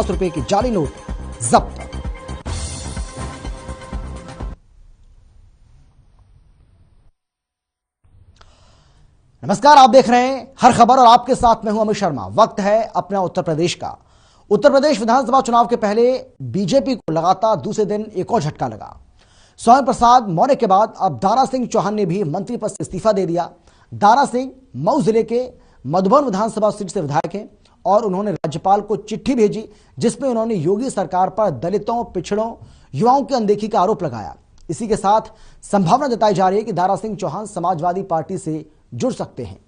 रुपए की जाली नोट जब्त। नमस्कार, आप देख रहे हैं हर खबर और आपके साथ मैं हूं अमित शर्मा। वक्त है अपना उत्तर प्रदेश का। उत्तर प्रदेश विधानसभा चुनाव के पहले बीजेपी को लगातार दूसरे दिन एक और झटका लगा। स्वामी प्रसाद मौर्य के बाद अब दारा सिंह चौहान ने भी मंत्री पद से इस्तीफा दे दिया। दारा सिंह मऊ जिले के मधुबन विधानसभा सीट से विधायक हैं और उन्होंने राज्यपाल को चिट्ठी भेजी जिसमें उन्होंने योगी सरकार पर दलितों, पिछड़ों, युवाओं की अनदेखी का आरोप लगाया। इसी के साथ संभावना जताई जा रही है कि दारा सिंह चौहान समाजवादी पार्टी से जुड़ सकते हैं।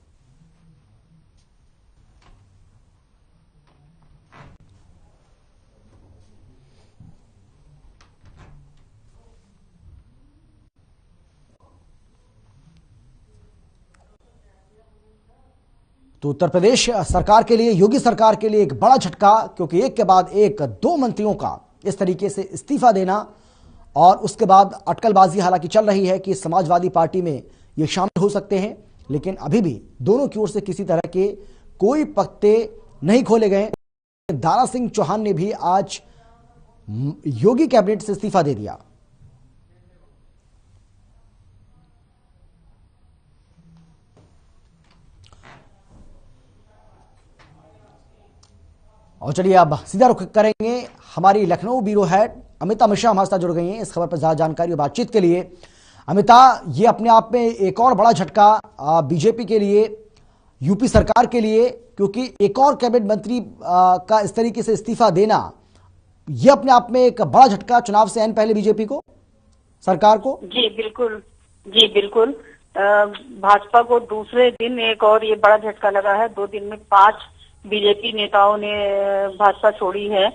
तो उत्तर प्रदेश सरकार के लिए, योगी सरकार के लिए एक बड़ा झटका, क्योंकि एक के बाद एक दो मंत्रियों का इस तरीके से इस्तीफा देना और उसके बाद अटकलबाजी हालांकि चल रही है कि समाजवादी पार्टी में ये शामिल हो सकते हैं, लेकिन अभी भी दोनों की ओर से किसी तरह के कोई पत्ते नहीं खोले गए। दारा सिंह चौहान ने भी आज योगी कैबिनेट से इस्तीफा दे दिया। और चलिए अब सीधा रुख करेंगे हमारी लखनऊ ब्यूरो हेड अमिता मिश्रा हमारे साथ जुड़ गई हैं इस खबर पर ज्यादा जानकारी और बातचीत के लिए। अमिता, ये अपने आप में एक और बड़ा झटका बीजेपी के लिए, यूपी सरकार के लिए, क्योंकि एक और कैबिनेट मंत्री का इस तरीके से इस्तीफा देना, ये अपने आप में एक बड़ा झटका चुनाव से आने पहले बीजेपी को, सरकार को। जी बिल्कुल। भाजपा को दूसरे दिन एक और ये बड़ा झटका लगा है। 2 दिन में 5 बीजेपी नेताओं ने भाजपा छोड़ी है।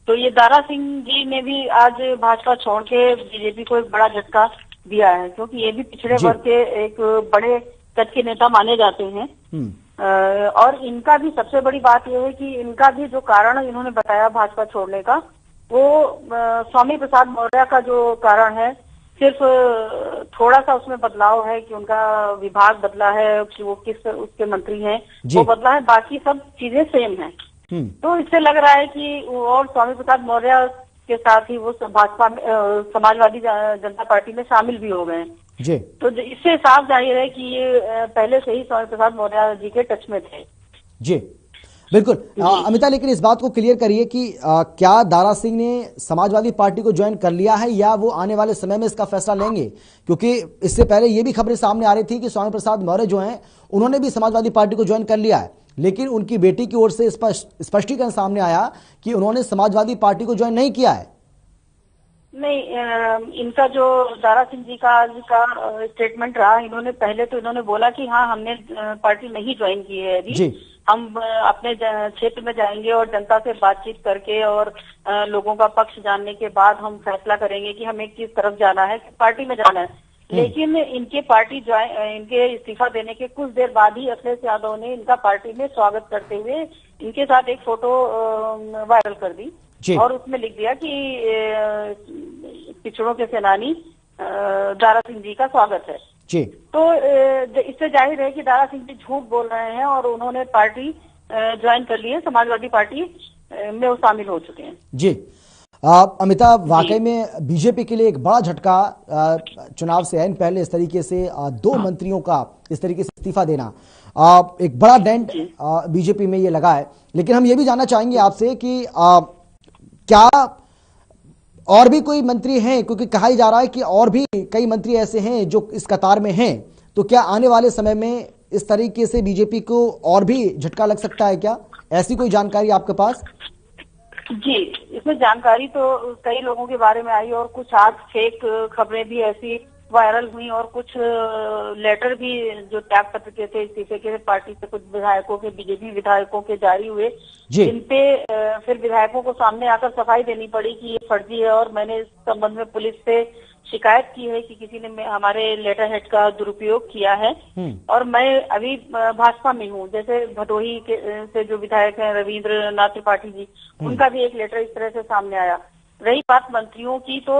तो ये दारा सिंह जी ने भी आज भाजपा छोड़ के बीजेपी को एक बड़ा झटका दिया है, क्योंकि ये भी पिछड़े वर्ग के एक बड़े कद के नेता माने जाते हैं। और इनका भी सबसे बड़ी बात यह है कि इनका भी जो कारण इन्होंने बताया भाजपा छोड़ने का, वो स्वामी प्रसाद मौर्य का जो कारण है, सिर्फ थोड़ा सा उसमें बदलाव है कि उनका विभाग बदला है, कि वो किस उसके मंत्री हैं वो बदला है, बाकी सब चीजें सेम हैं। तो इससे लग रहा है कि और स्वामी प्रसाद मौर्य के साथ ही वो भाजपा समाजवादी जनता पार्टी में शामिल भी हो गए हैं। तो इससे साफ जाहिर है कि ये पहले से ही स्वामी प्रसाद मौर्य जी के टच में थे। जी बिल्कुल। अमिता, लेकिन इस बात को क्लियर करिए कि क्या दारा सिंह ने समाजवादी पार्टी को ज्वाइन कर लिया है या वो आने वाले समय में इसका फैसला लेंगे? क्योंकि इससे पहले ये भी खबरें सामने आ रही थी कि स्वामी प्रसाद मौर्य जो हैं उन्होंने भी समाजवादी पार्टी को ज्वाइन कर लिया है, लेकिन उनकी बेटी की ओर से स्पष्टीकरण सामने आया कि उन्होंने समाजवादी पार्टी को ज्वाइन नहीं किया है। नहीं, इनका जो दारा सिंह जी का आज का स्टेटमेंट रहा, इन्होंने बोला कि हाँ, हमने पार्टी नहीं ज्वाइन की है अभी, हम अपने क्षेत्र में जाएंगे और जनता से बातचीत करके और लोगों का पक्ष जानने के बाद हम फैसला करेंगे कि हमें किस तरफ जाना है, किस पार्टी में जाना है। लेकिन इनके इस्तीफा देने के कुछ देर बाद ही अखिलेश यादव ने इनका पार्टी में स्वागत करते हुए इनके साथ एक फोटो वायरल कर दी और उसमें लिख दिया कि पिछड़ों के सेनानी दारा सिंह जी का स्वागत है। तो इससे जाहिर है कि दारा सिंह जी झूठ बोल रहे हैं और उन्होंने पार्टी ज्वाइन कर ली है, समाजवादी पार्टी में वो शामिल हो चुके हैं। जी अमिता, वाकई में बीजेपी के लिए एक बड़ा झटका, चुनाव से आने पहले इस तरीके से 2 मंत्रियों का इस तरीके से इस्तीफा देना, एक बड़ा डेंट बीजेपी में ये लगा है। लेकिन हम ये भी जानना चाहेंगे आपसे कि क्या और भी कोई मंत्री हैं, क्योंकि कहा ही जा रहा है कि और भी कई मंत्री ऐसे हैं जो इस कतार में हैं, तो क्या आने वाले समय में इस तरीके से बीजेपी को और भी झटका लग सकता है? क्या ऐसी कोई जानकारी आपके पास? जी, इसमें जानकारी तो कई लोगों के बारे में आई और कुछ आज फेक खबरें भी ऐसी वायरल हुई और कुछ लेटर भी जो त्याग पत्र के थे इस्तीफे के पार्टी से कुछ विधायकों के, बीजेपी विधायकों के जारी हुए, जिन पे फिर विधायकों को सामने आकर सफाई देनी पड़ी कि ये फर्जी है और मैंने इस संबंध में पुलिस से शिकायत की है कि किसी ने हमारे लेटर हेड का दुरुपयोग किया है। और मैं अभी भाजपा में हूँ। जैसे भदोही से जो विधायक हैं रविंद्र नाथ त्रिपाठी जी, उनका भी एक लेटर इस तरह से सामने आया। रही बात मंत्रियों की, तो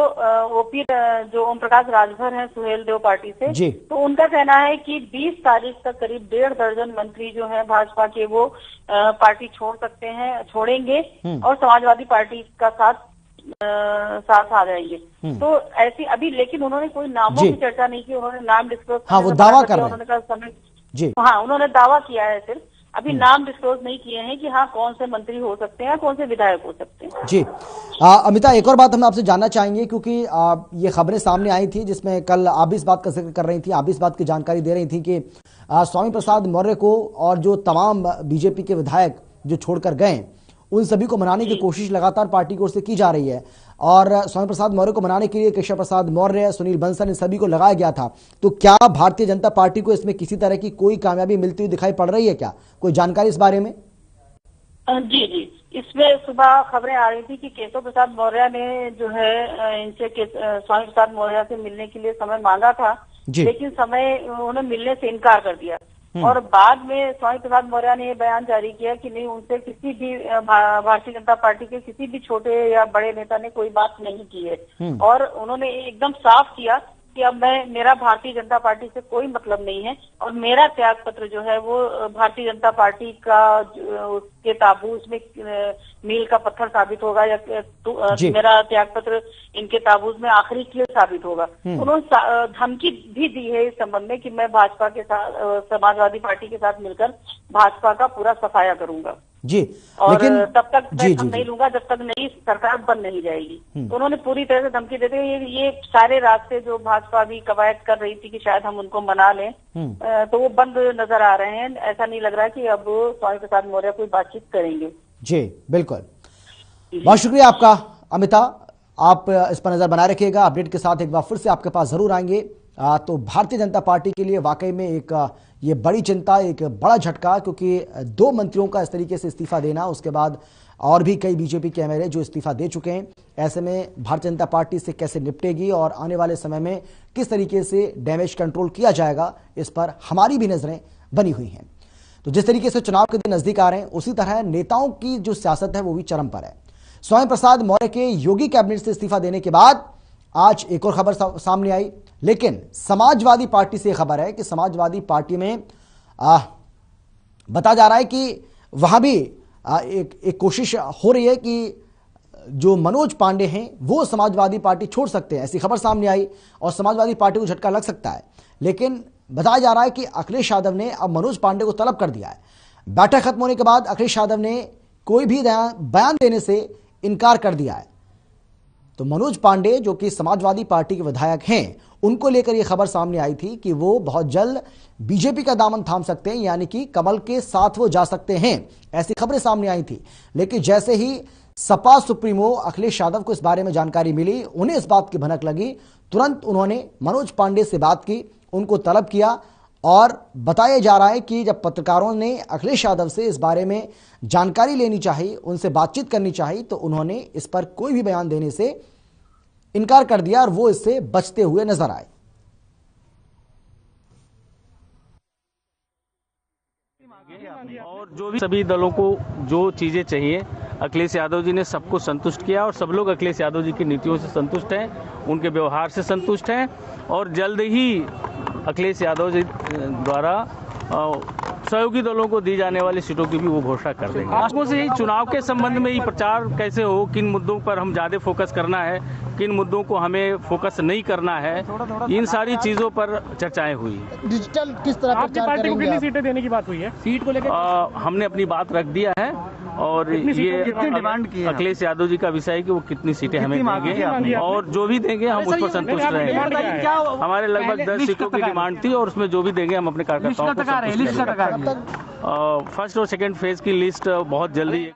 ओपी जो ओम प्रकाश राजभर हैं सुहेलदेव पार्टी से जी। तो उनका कहना है कि 20 तारीख तक करीब 1.5 दर्जन मंत्री जो हैं भाजपा के वो पार्टी छोड़ेंगे और समाजवादी पार्टी का साथ आ जाएंगे। तो ऐसी अभी, लेकिन उन्होंने कोई नामों की चर्चा नहीं की, उन्होंने नाम डिस्क्लोज वो दावा कर रहे हैं। उन्होंने कहा समय जी हाँ, उन्होंने दावा किया है, सिर्फ अभी नाम डिस्क्लोज नहीं किए हैं कि हाँ कौन से मंत्री हो सकते हैं, कौन से विधायक हो सकते हैं। जी अमिता, एक और बात हम आपसे जानना चाहेंगे, क्योंकि ये खबरें सामने आई थी जिसमें कल आप भी इस बात का जिक्र कर रही थी, आप भी इस बात की जानकारी दे रही थी कि स्वामी प्रसाद मौर्य को और जो तमाम बीजेपी के विधायक जो छोड़कर गए उन सभी को मनाने की कोशिश लगातार पार्टी की ओर से की जा रही है, और स्वामी प्रसाद मौर्य को मनाने के लिए केशव प्रसाद मौर्य, सुनील बंसल, इन सभी को लगाया गया था। तो क्या भारतीय जनता पार्टी को इसमें किसी तरह की कोई कामयाबी मिलती हुई दिखाई पड़ रही है? क्या कोई जानकारी इस बारे में? जी जी, इसमें सुबह खबरें आ रही थी कि केशव प्रसाद मौर्य ने जो है इनसे स्वामी प्रसाद मौर्य से मिलने के लिए समय मांगा था, लेकिन उन्होंने मिलने से इनकार कर दिया। और बाद में स्वामी प्रसाद मौर्य ने ये बयान जारी किया कि नहीं, उनसे किसी भी भारतीय जनता पार्टी के किसी भी छोटे या बड़े नेता ने कोई बात नहीं की है, और उन्होंने एकदम साफ किया कि अब मेरा भारतीय जनता पार्टी से कोई मतलब नहीं है, और मेरा त्याग पत्र जो है वो भारतीय जनता पार्टी का उसके ताबूत में मील का पत्थर साबित होगा, या मेरा त्याग पत्र इनके ताबूत में आखिरी कील साबित होगा। उन्होंने धमकी भी दी है इस संबंध में कि मैं भाजपा के साथ, समाजवादी पार्टी के साथ मिलकर भाजपा का पूरा सफाया करूंगा जी, और लेकिन तब तक मैं नहीं लूंगा जब तक नई सरकार बन नहीं जाएगी। तो उन्होंने पूरी तरह से धमकी देते हुए ये सारे रास्ते जो भाजपा भी कवायद कर रही थी कि शायद हम उनको मना लें, तो वो बंद नजर आ रहे हैं। ऐसा नहीं लग रहा कि अब स्वामी प्रसाद मौर्य कोई बातचीत करेंगे। जी बिल्कुल, बहुत शुक्रिया आपका अमिता, आप इस पर नजर बनाए रखिएगा। अपडेट के साथ एक बार फिर से आपके पास जरूर आएंगे। तो भारतीय जनता पार्टी के लिए वाकई में एक ये बड़ी चिंता, एक बड़ा झटका, क्योंकि 2 मंत्रियों का इस तरीके से इस्तीफा देना, उसके बाद और भी कई बीजेपी के एमएलए जो इस्तीफा दे चुके हैं। ऐसे में भारतीय जनता पार्टी से कैसे निपटेगी और आने वाले समय में किस तरीके से डैमेज कंट्रोल किया जाएगा, इस पर हमारी भी नजरें बनी हुई हैं। तो जिस तरीके से चुनाव के दिन नजदीक आ रहे हैं, उसी तरह नेताओं की जो सियासत है वो भी चरम पर है। स्वामी प्रसाद मौर्य के योगी कैबिनेट से इस्तीफा देने के बाद आज एक और खबर सामने आई, लेकिन समाजवादी पार्टी से खबर है कि समाजवादी पार्टी में बताया जा रहा है कि वहां भी एक कोशिश हो रही है कि जो मनोज पांडे हैं वो समाजवादी पार्टी छोड़ सकते हैं। ऐसी खबर सामने आई और समाजवादी पार्टी को झटका लग सकता है, लेकिन बताया जा रहा है कि अखिलेश यादव ने अब मनोज पांडे को तलब कर दिया है। बैठक खत्म होने के बाद अखिलेश यादव ने कोई भी बयान देने से इनकार कर दिया है। तो मनोज पांडे जो कि समाजवादी पार्टी के विधायक हैं, उनको लेकर यह खबर सामने आई थी कि वो बहुत जल्द बीजेपी का दामन थाम सकते हैं, यानी कि कमल के साथ वो जा सकते हैं। ऐसी खबरें सामने आई थी, लेकिन जैसे ही सपा सुप्रीमो अखिलेश यादव को इस बारे में जानकारी मिली, उन्हें इस बात की भनक लगी, तुरंत उन्होंने मनोज पांडे से बात की, उनको तलब किया। और बताया जा रहा है कि जब पत्रकारों ने अखिलेश यादव से इस बारे में जानकारी लेनी चाहिए, उनसे बातचीत करनी चाहिए, तो उन्होंने इस पर कोई भी बयान देने से इनकार कर दिया और वो इससे बचते हुए नजर आए। और जो भी सभी दलों को जो चीजें चाहिए, अखिलेश यादव जी ने सबको संतुष्ट किया और सब लोग अखिलेश यादव जी की नीतियों से संतुष्ट हैं, उनके व्यवहार से संतुष्ट हैं, और जल्द ही अखिलेश यादव जी द्वारा सहयोगी दलों को दी जाने वाली सीटों की भी वो घोषणा कर देंगे। आपको से चुनाव के संबंध में ही प्रचार कैसे हो, किन मुद्दों पर हम ज्यादा फोकस करना है, किन मुद्दों को हमें फोकस नहीं करना है, इन सारी चीजों पर चर्चाएं हुई। डिजिटल किस तरह आपकी पार्टी को कितनी सीटें देने की बात हुई है? सीट को लेकर हमने अपनी बात रख दिया है, और ये डिमांड की है अखिलेश यादव जी का विषय है कि वो कितनी सीटें हमें देंगे, और जो भी देंगे हम उस पर संतुष्ट रहेंगे। हमारे लगभग 10 सीटों की डिमांड थी, और उसमें जो भी देंगे हम अपने कार्यकर्ताओं को फर्स्ट और सेकंड फेज की लिस्ट बहुत जल्दी।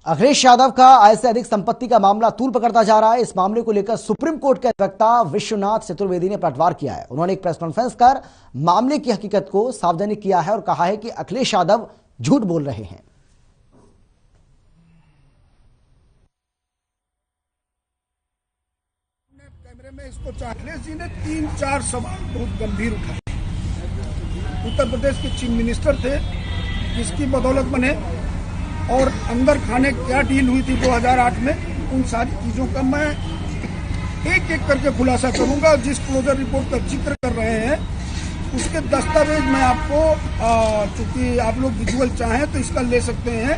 अखिलेश यादव का आय से अधिक संपत्ति का मामला तूल पकड़ता जा रहा है। इस मामले को लेकर सुप्रीम कोर्ट के अधिवक्ता विश्वनाथ चतुर्वेदी ने पलटवार किया है। उन्होंने एक प्रेस कॉन्फ्रेंस कर मामले की हकीकत को सार्वजनिक किया है और कहा है कि अखिलेश यादव झूठ बोल रहे हैं। कैमरे में इसको अखिलेश जी ने 3-4 सवाल बहुत गंभीर उठाए। उत्तर प्रदेश के चीफ मिनिस्टर थे, जिसकी बदौलत बने और अंदर खाने क्या डील हुई थी 2008 में, उन सारी चीजों का मैं एक एक करके खुलासा करूंगा। जिस क्लोजर रिपोर्ट का जिक्र कर रहे हैं उसके दस्तावेज मैं आपको, चूंकि आप लोग विजुअल चाहें तो इसका ले सकते हैं।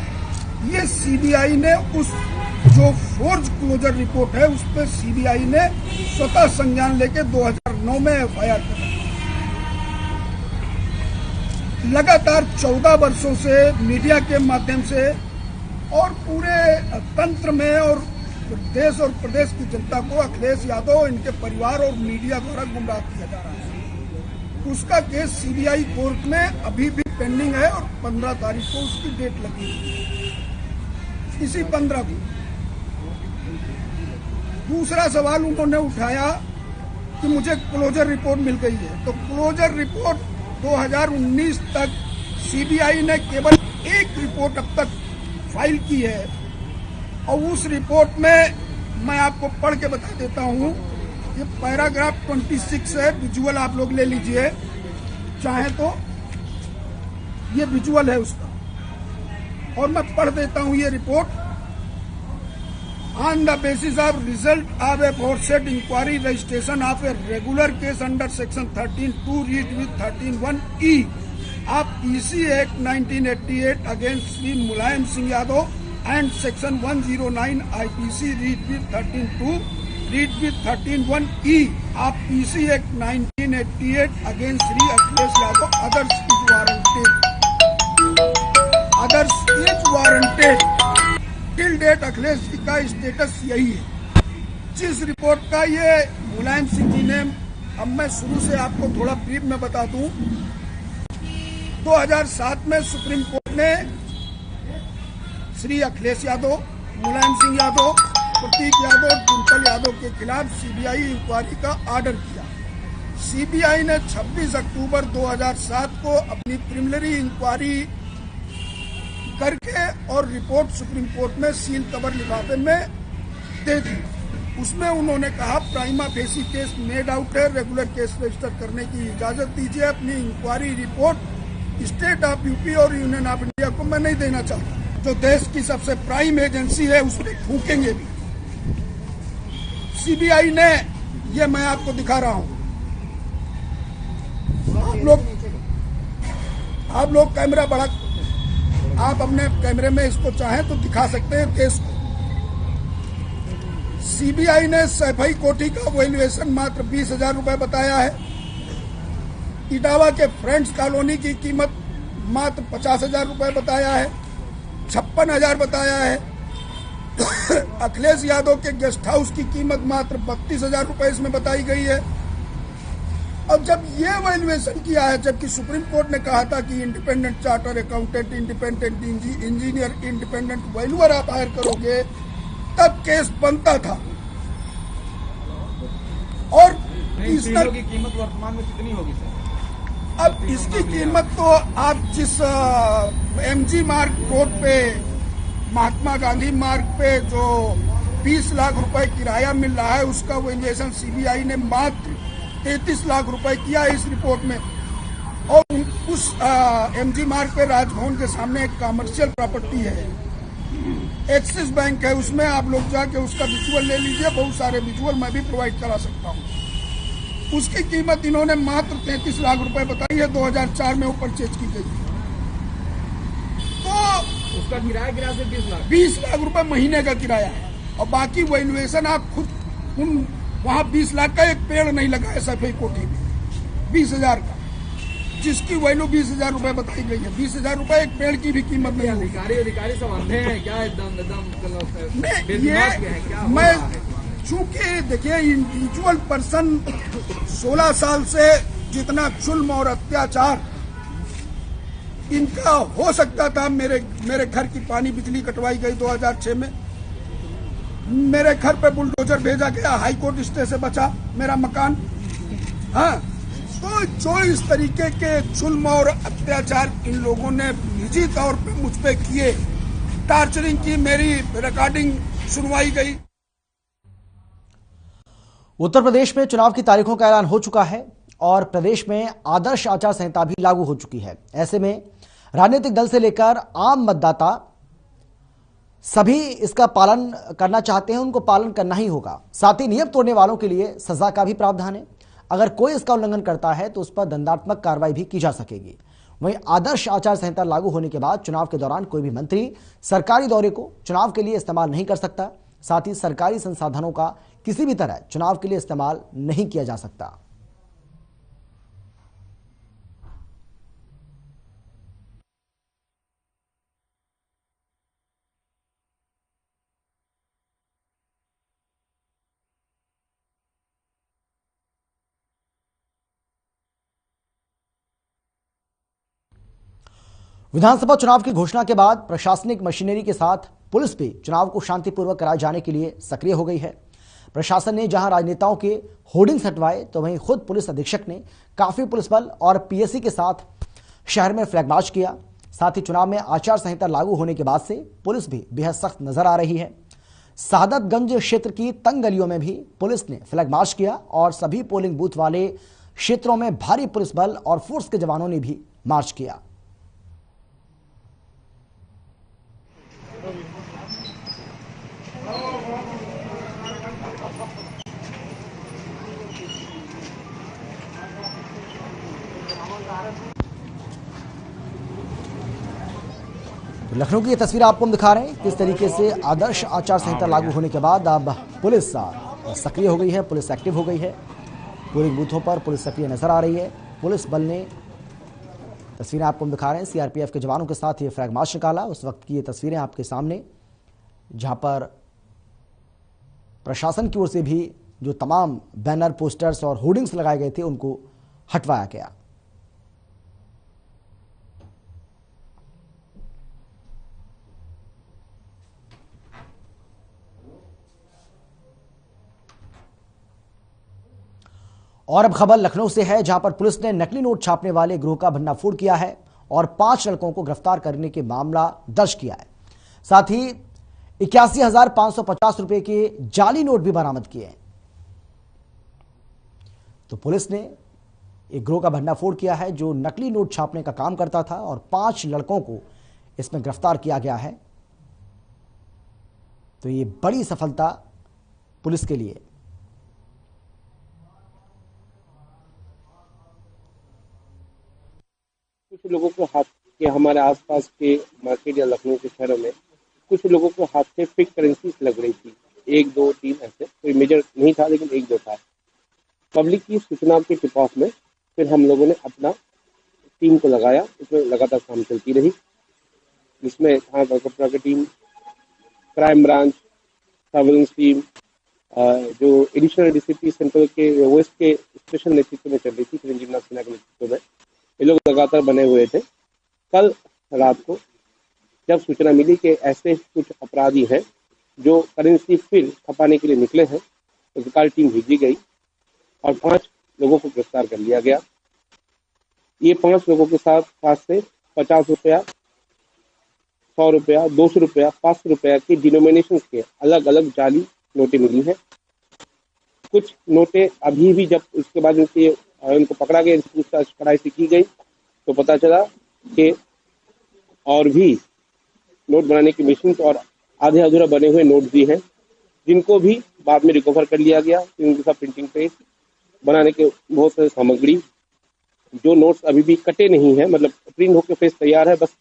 ये सीबीआई ने उस जो फोर्ज क्लोजर रिपोर्ट है उस पर सीबीआई ने स्वतः संज्ञान लेके 2009 में एफआईआर कर लगातार 14 वर्षों से मीडिया के माध्यम से और पूरे तंत्र में और देश और प्रदेश की जनता को अखिलेश यादव, इनके परिवार और मीडिया द्वारा गुमराह किया जा रहा है। उसका केस सीबीआई कोर्ट में अभी भी पेंडिंग है और 15 तारीख को उसकी डेट लगी है, इसी 15 को। दूसरा सवाल उन्होंने उठाया कि मुझे क्लोजर रिपोर्ट मिल गई है, तो क्लोजर रिपोर्ट 2019 तक सीबीआई ने केवल एक रिपोर्ट अब तक फाइल की है और उस रिपोर्ट में मैं आपको पढ़ के बता देता हूं। ये पैराग्राफ 26 है, विजुअल आप लोग ले लीजिए चाहे तो, ये विजुअल है उसका और मैं पढ़ देता हूं ये report. On the basis of result of a aforesaid inquiry, registration of a regular case under section 13(2) read with 13(1)(e) of PC Act 1988 against Sri Mulayam Singh Yadav and section 109 IPC read with 13(2) read with 13(1)(e) of PC Act 1988 against Sri Akhilesh Yadav. Others is warranted. Others is warranted. Till date Akhilesh ji का status यही है। जिस report का ये मुलायम सिंह जी ने, अब मैं शुरू से आपको थोड़ा ब्रीफ में बता दूं, 2007 में सुप्रीम कोर्ट ने श्री अखिलेश यादव, मुलायम सिंह यादव, प्रतीक यादव, डिम्पल यादव के खिलाफ सीबीआई इंक्वायरी का ऑर्डर किया। सीबीआई ने 26 अक्टूबर 2007 को अपनी प्रिलिमिनरी इंक्वायरी करके और रिपोर्ट सुप्रीम कोर्ट में सील कवर लिफाफे में दे दी। उसमें उन्होंने कहा prima facie case made out है, रेगुलर केस रजिस्टर करने की इजाजत दीजिए। अपनी inquiry report state of UP और यूनियन ऑफ इंडिया को मैं नहीं देना चाहता, जो देश की सबसे प्राइम एजेंसी है उस पर फूकेंगे भी। सीबीआई ने, ये मैं आपको दिखा रहा हूं, आप लोग कैमरा बढ़ा, आप अपने कैमरे में इसको चाहें तो दिखा सकते हैं केस को। सीबीआई ने सैफई कोठी का वैल्यूएशन मात्र 20,000 रुपए बताया है। इटावा के फ्रेंड्स कॉलोनी की कीमत मात्र 50,000 रुपए बताया है, 56,000 बताया है। अखिलेश यादव के गेस्ट हाउस की कीमत मात्र 32,000 रुपए इसमें बताई गई है। अब जब ये वैल्यूएशन किया है, जबकि सुप्रीम कोर्ट ने कहा था कि independent charter accountant, independent engineer, independent valuer आप हायर करोगे, तब केस बनता था। और इस की कीमत वर्तमान में कितनी होगी सर? अब इसकी कीमत तो आप जिस एमजी मार्ग रोड पे, महात्मा गांधी मार्ग पे जो 20 लाख रुपए किराया मिल रहा है, उसका वैल्यूएशन सीबीआई ने मात्र 33 लाख रुपए किया इस रिपोर्ट में। और उस एमजी मार्ग पे राजभवन के सामने एक कमर्शियल प्रॉपर्टी है, एक्सिस बैंक है, उसमें आप लोग जाके उसका विजुअल ले लीजिए। बहुत सारे विजुअल मैं भी प्रोवाइड करा सकता हूँ। उसकी कीमत इन्होंने मात्र 33 लाख रुपए बताई है, 2004 में वो परचेज की गई। तो उसका किराया गिरा से 20 लाख रुपए महीने का किराया है। और बाकी वैल्यूएशन आप खुद वहां 20 लाख का एक पेड़ नहीं लगा है सफेद कोठी में, 20,000 का, जिसकी वैल्यू 20,000 रुपए बताई गई है। 20,000 रुपए एक पेड़ की भी कीमत नहीं होगी। अधिकारी सब अंधे हैं क्या? मैं चूंकि देखिए इंडिविजुअल पर्सन 16 साल से जितना जुल्म और अत्याचार इनका हो सकता था, मेरे घर की पानी बिजली कटवाई गई 2006 में, मेरे घर पे बुलडोजर भेजा गया, हाईकोर्ट स्टे से बचा मेरा मकान। हाँ, तो जो इस तरीके के जुल्म और अत्याचार इन लोगों ने निजी तौर पे मुझ पे किए, टार्चरिंग की, मेरी रिकॉर्डिंग सुनवाई गई। उत्तर प्रदेश में चुनाव की तारीखों का ऐलान हो चुका है और प्रदेश में आदर्श आचार संहिता भी लागू हो चुकी है। ऐसे में राजनीतिक दल से लेकर आम मतदाता सभी इसका पालन करना चाहते हैं, उनको पालन करना ही होगा। साथ ही नियम तोड़ने वालों के लिए सजा का भी प्रावधान है। अगर कोई इसका उल्लंघन करता है तो उस पर दंडात्मक कार्रवाई भी की जा सकेगी। वहीं आदर्श आचार संहिता लागू होने के बाद चुनाव के दौरान कोई भी मंत्री सरकारी दौरे को चुनाव के लिए इस्तेमाल नहीं कर सकता। साथ ही सरकारी संसाधनों का किसी भी तरह चुनाव के लिए इस्तेमाल नहीं किया जा सकता। विधानसभा चुनाव की घोषणा के बाद प्रशासनिक मशीनरी के साथ पुलिस भी चुनाव को शांतिपूर्वक कराए जाने के लिए सक्रिय हो गई है। प्रशासन ने जहां राजनेताओं के होर्डिंग्स हटवाए तो वहीं खुद पुलिस अधीक्षक ने काफी पुलिस बल और पीएससी के साथ शहर में फ्लैग मार्च किया। साथ ही चुनाव में आचार संहिता लागू होने के बाद से पुलिस भी बेहद सख्त नजर आ रही है। सादतगंज क्षेत्र की तंग गलियों में भी पुलिस ने फ्लैग मार्च किया और सभी पोलिंग बूथ वाले क्षेत्रों में भारी पुलिस बल और फोर्स के जवानों ने भी मार्च किया। लखनऊ की ये तस्वीर आपको हम दिखा रहे हैं किस तरीके से आदर्श आचार संहिता लागू होने के बाद अब पुलिस सक्रिय हो गई है, पुलिस एक्टिव हो गई है। पोलिंग बूथों पर पुलिस सक्रिय नजर आ रही है। पुलिस बल ने, तस्वीरें आपको हम दिखा रहे हैं, सीआरपीएफ के जवानों के साथ ये फ्लैग मार्च निकाला। उस वक्त की ये तस्वीरें आपके सामने, जहां पर प्रशासन की ओर से भी जो तमाम बैनर, पोस्टर्स और होर्डिंग्स लगाए गए थे उनको हटवाया गया। और अब खबर लखनऊ से है, जहां पर पुलिस ने नकली नोट छापने वाले गिरोह का भंडाफोड़ किया है और 5 लड़कों को गिरफ्तार करने के मामला दर्ज किया है। साथ ही 81,550 रुपए के जाली नोट भी बरामद किए हैं। तो पुलिस ने एक गिरोह का भंडाफोड़ किया है जो नकली नोट छापने का काम करता था और 5 लड़कों को इसमें गिरफ्तार किया गया है। तो ये बड़ी सफलता पुलिस के लिए। कुछ लोगों को हाथ के, हमारे आसपास के मार्केट या लखनऊ के शहरों में कुछ लोगों को हाथ से फेक करेंसी लग रही थी। 1, 2, 3 ऐसे, कोई मेजर नहीं था लेकिन 1, 2 था। पब्लिक की सूचना के टिप ऑफ में फिर हम लोगों ने अपना टीम को लगाया। इसमें लगातार काम चलती रही, जिसमें थाना कलकत्ता की team, crime branch, surveillance team, जो एडिशनल डीसीपी सेंट्रल के वेस्ट के स्पेशल नेतृत्व में चल रही थी, चिरंजीव नाथ सिन्हा के नेतृत्व में, ये लोग लगातार बने हुए थे। कल रात को जब सूचना मिली कि ऐसे कुछ अपराधी हैं जो करेंसी फिर छपाने के लिए निकले हैं, तो तत्काल टीम भेजी गई और 5 लोगों को गिरफ्तार कर लिया गया। ये 5 लोगों के साथ से 50 रुपया, 100 रुपया, 200 रुपया, 500 रुपया की डिनोमिनेशन के अलग अलग जाली नोटें मिली हैं। कुछ नोटें अभी भी, जब उसके बाद उनको पकड़ा गया, पूछताछ कड़ाई से की गई तो पता चला कि और भी नोट बनाने की मशीन और आधे अधूरा बने हुए नोट भी हैं, जिनको भी बाद में रिकवर कर लिया गया। उनके साथ प्रिंटिंग प्रेस, बनाने के बहुत सारे सामग्री, जो नोट्स अभी भी कटे नहीं है, मतलब प्रिंट होकर फेस तैयार है, बस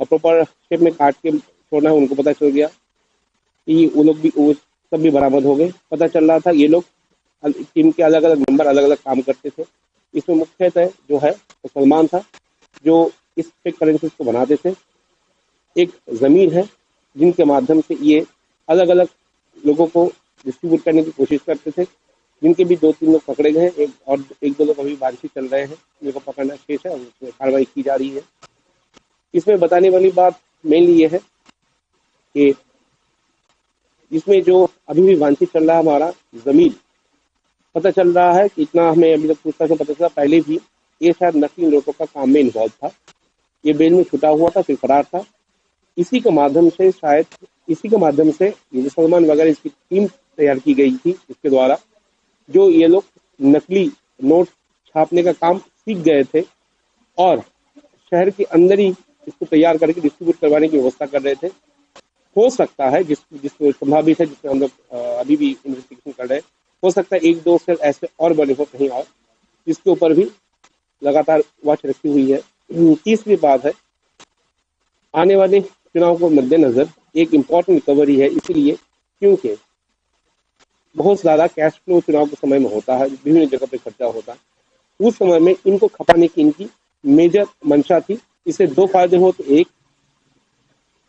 प्रॉपर शेप में काट के छोड़ना है। उनको पता चल गया कि वो लोग भी, वो सब भी बरामद हो गए। पता चल रहा था ये लोग टीम के अलग अलग मेंबर अलग अलग काम करते थे। इसमें मुख्यतः जो है तो सलमान था जो इस फेक करेंसी को बनाते थे। एक जमीर है जिनके माध्यम से ये अलग अलग लोगों को डिस्ट्रीब्यूट करने की कोशिश करते थे, जिनके भी 2-3 लोग पकड़े गए हैं, और 1-2 लोग अभी बारिशी चल रहे हैं, जिनको पकड़ना शेष है, उसमें कार्रवाई की जा रही है। इसमें बताने वाली बात मेनली ये है कि इसमें जो अभी भी वांछित चल रहा है हमारा जमीर, पता चल रहा है कि इतना हमें अभी तक पूछताछ में पता चला, पहले भी ये शायद नकली नोटों का काम में इन्वॉल्व था। ये बेल में छुटा हुआ था, फिर फरार था। इसी के माध्यम से ये जो सलमान वगैरह, इसकी टीम तैयार की गई थी इसके द्वारा, जो ये लोग नकली नोट छापने का काम सीख गए थे और शहर के अंदर ही इसको तैयार करके डिस्ट्रीब्यूट करवाने की व्यवस्था कर रहे थे। हो सकता है जिस संभावित है, जिसमें हम लोग अभी भी इन्वेस्टिगेशन कर रहे हैं, हो सकता है 1-2 सेल ऐसे और बने हो कहीं और, जिसके ऊपर भी लगातार वॉच रखी हुई है। तीसरी बात है, आने वाले चुनाव को मद्देनजर एक इम्पोर्टेंट रिकवरी है, इसीलिए क्योंकि बहुत ज्यादा कैश फ्लो चुनाव के समय में होता है, विभिन्न जगह पे खर्चा होता है। उस समय में इनको खपाने की इनकी मेजर मंशा थी। इससे 2 फायदे हो, तो एक,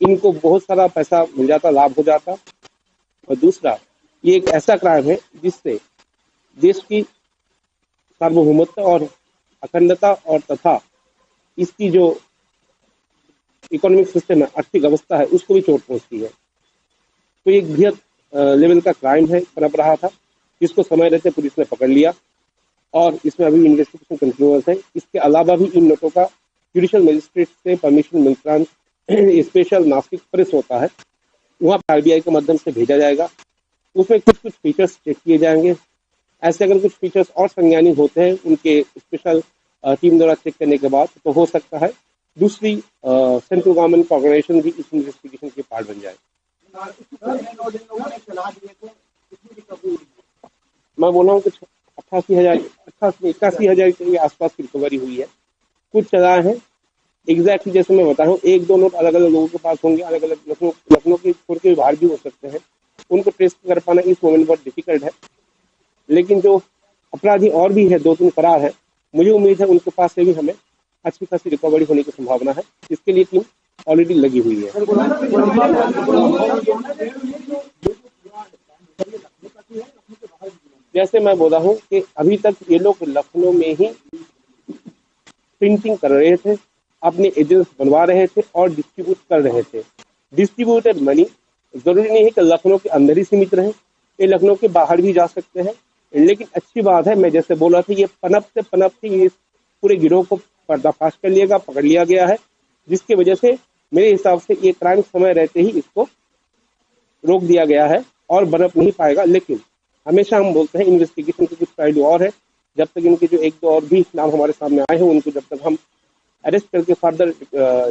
इनको बहुत सारा पैसा मिल जाता, लाभ हो जाता, और दूसरा, ये एक ऐसा क्राइम है जिससे देश की सार्वभौमत्व और अखंडता और तथा इसकी जो इकोनॉमिक सिस्टम है, आर्थिक अवस्था है, उसको भी चोट पहुंचती है। तो एक बृहद लेवल का क्राइम है, पनप रहा था, जिसको समय रहते पुलिस ने पकड़ लिया और इसमें अभी इन्वेस्टिगेशन कंटिन्यूअस है। इसके अलावा भी इन नोटों का जुडिशियल मजिस्ट्रेट से परमिशन मिलता, स्पेशल नासिक प्रेस होता है, वहाँ पर आरबीआई के माध्यम से भेजा जाएगा। उसमें कुछ फीचर्स चेक किए जाएंगे। ऐसे अगर कुछ फीचर्स और संज्ञानिक होते हैं उनके स्पेशल टीम द्वारा चेक करने के बाद, तो हो सकता है दूसरी सेंट्रल गवर्नमेंट ऑर्गेनाइजेशन भी इस इन्वेस्टिगेशन के पार्ट बन जाए। मैं बोल रहा हूँ कुछ 81,000 के आसपास की रिकवरी हुई है। कुछ चलाए हैं एग्जैक्टली जैसे मैं बता रहा हूँ, 1-2 नोट अलग अलग लोगों के पास होंगे, अलग अलग लखनऊ के छोड़ के बाहर भी हो सकते हैं। उनको ट्रेस कर पाना इस मोमेंट बहुत डिफिकल्ट है, लेकिन जो अपराधी और भी है, 2-3 फरार है, मुझे उम्मीद है उनके पास से भी हमें अच्छी खासी रिकवरी होने की संभावना है। इसके लिए टीम ऑलरेडी लगी हुई है। जैसे मैं बोला हूँ कि अभी तक ये लोग लखनऊ में ही प्रिंटिंग कर रहे थे, अपने एजेंट्स बनवा रहे थे और डिस्ट्रीब्यूट कर रहे थे। डिस्ट्रीब्यूटेड मनी जरूरी नहीं है कि लखनऊ के अंदर ही सीमित रहे, ये लखनऊ के बाहर भी जा सकते हैं। लेकिन अच्छी बात है, मैं जैसे बोला था, ये पनपते ये पूरे गिरोह को पर्दाफाश कर लिएगा, पकड़ लिया गया है, जिसकी वजह से मेरे हिसाब से ये क्राइम समय रहते ही इसको रोक दिया गया है और बनप नहीं पाएगा। लेकिन हमेशा हम बोलते हैं इन्वेस्टिगेशन की कुछ पहलू और है, जब तक इनके जो 1-2 और भी नाम हमारे सामने आए हैं उनको जब तक हम अरेस्ट करके फर्दर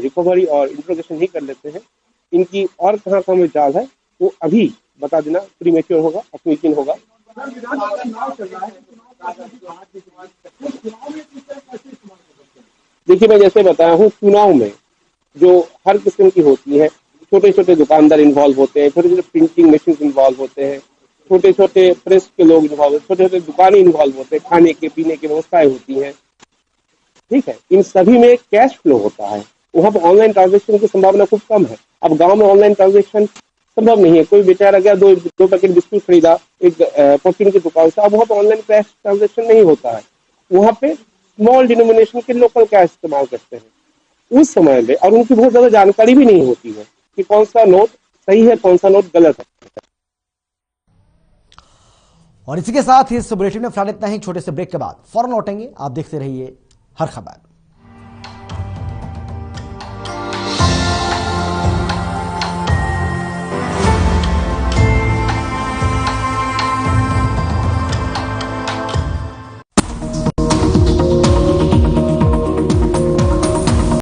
रिकवरी और इंट्रोगेशन नहीं कर लेते हैं, इनकी और कहाँ में जाल है वो अभी बता देना प्रीमेच्योर होगा, अपनी होगा। देखिए, मैं जैसे बताया हूँ, चुनाव में जो हर किस्म की होती है, छोटे छोटे दुकानदार इन्वॉल्व होते हैं, छोटे छोटे प्रिंटिंग मशीन इन्वॉल्व होते हैं, छोटे छोटे प्रेस के लोग इन्वॉल्व होते हैं, छोटे छोटे दुकानें इन्वॉल्व होते हैं, खाने के पीने की व्यवस्थाएं होती हैं, ठीक है। इन सभी में कैश फ्लो होता है, वहाँ पर ऑनलाइन ट्रांजेक्शन की संभावना खूब कम है। अब गांव में ऑनलाइन ट्रांजेक्शन संभव नहीं है। कोई बेचारा गया 2 पैकेट बिस्कुट खरीदा एक परचून की दुकान से, अब वहाँ पर ऑनलाइन कैश ट्रांजेक्शन नहीं होता है, वहाँ पे स्मॉल डिनोमिनेशन के लोकल कैश इस्तेमाल करते हैं उस समय में, और उनकी बहुत ज्यादा जानकारी भी नहीं होती है कि कौन सा नोट सही है, कौन सा नोट गलत है। और इसी के साथ इस बुलेटिन में फिलहाल इतना ही। छोटे से ब्रेक के बाद फौरन लौटेंगे। आप देखते रहिए हर खबर।